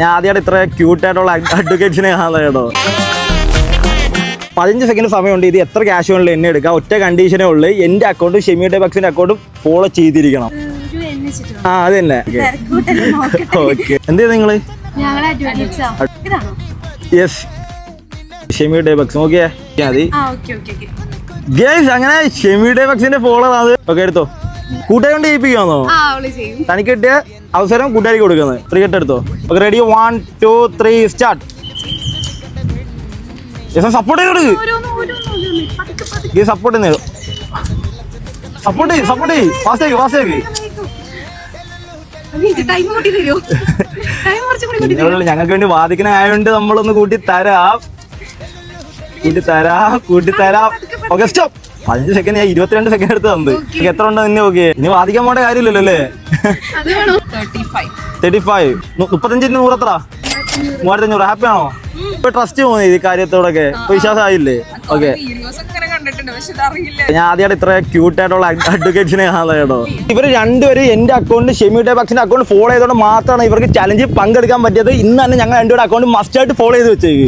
ഞാൻ ആദ്യമായിട്ട് ഇത്ര ക്യൂട്ടായിട്ടുള്ള അഡ്വക്കേറ്റ്സിനെ കാണുന്നത് കേട്ടോ. 15 സെക്കൻഡ് സമയമുണ്ട്. ഇത് എത്ര ക്യാഷ് വേണമെങ്കിലും എന്നെ എടുക്കാം. ഒറ്റ കണ്ടീഷനേ ഉള്ളൂ, എൻ്റെ അക്കൗണ്ടും ഷെമി ഡേ ബക്സിന്റെ അക്കൗണ്ടും ഫോളോ ചെയ്തിരിക്കണം. ആ അത് തന്നെ. ഓക്കെ, എന്ത് ചെയ്ത് നിങ്ങള്? Yes, Shemi day ബക്സ്. ഓക്കെ മതി ഗൈസ്. അങ്ങനെ ഷെമി ഡേ ബക്സിന്റെ ഫോളോ ആണ്. ഓക്കെ, എടുത്തോ. കൂട്ടുകാരി കൊണ്ട് ചെയ്യിപ്പിക്കാന്നോ? തനിക്ക് കിട്ടിയ അവസരം കൂട്ടുകാരിക്ക് കൊടുക്കുന്നത്. ക്രിക്കറ്റ് എടുത്തോ. Okay, ready? 1 2 3 സ്റ്റാർട്ട്. സപ്പോർട്ട് ചെയ്ത് സപ്പോർട്ട് സപ്പോർട്ട് ഫാസ്റ്റ്. ഞങ്ങൾക്ക് വേണ്ടി വാദിക്കണ ആയതുകൊണ്ട് നമ്മളൊന്ന് കൂട്ടി തരാം. Okay, stop. 5 സെക്കൻഡ്, ഞാൻ 22 സെക്കൻഡ് എടുത്ത് തന്നത്. എത്ര ഉണ്ടോ നിന്നെ? ഓക്കെ, ഇനി വാദിക്കാൻ പോണ്ട കാര്യമില്ലല്ലോ അല്ലേ? 35. 35 100 എത്ര? 3500. ഹാപ്പി ആണോ? ഇപ്പൊ ട്രസ്റ്റ് തോന്നി ഈ കാര്യത്തോടൊക്കെ? വിശ്വാസമായില്ലേ? ഓക്കെ, ഞാൻ ആദ്യമായിട്ട് ഇത്ര ക്യൂട്ടായിട്ടുള്ള അഡ്വക്കേറ്റ്സിനെ കാണുന്നത് കേട്ടോ. ഇവർ രണ്ടുപേരും എന്റെ അക്കൗണ്ട് ഷെമി ഡേ ബക്സിന്റെ അക്കൗണ്ട് ഫോളോ ചെയ്തോണ്ട് മാത്രമാണ് ഇവർക്ക് ചലഞ്ച് പങ്കെടുക്കാൻ പറ്റിയത്. ഇന്ന് തന്നെ ഞങ്ങൾ രണ്ടുപേരുടെ അക്കൗണ്ട് മസ്റ്റ് ആയിട്ട് ഫോളോ ചെയ്ത് വെച്ചേക്ക്.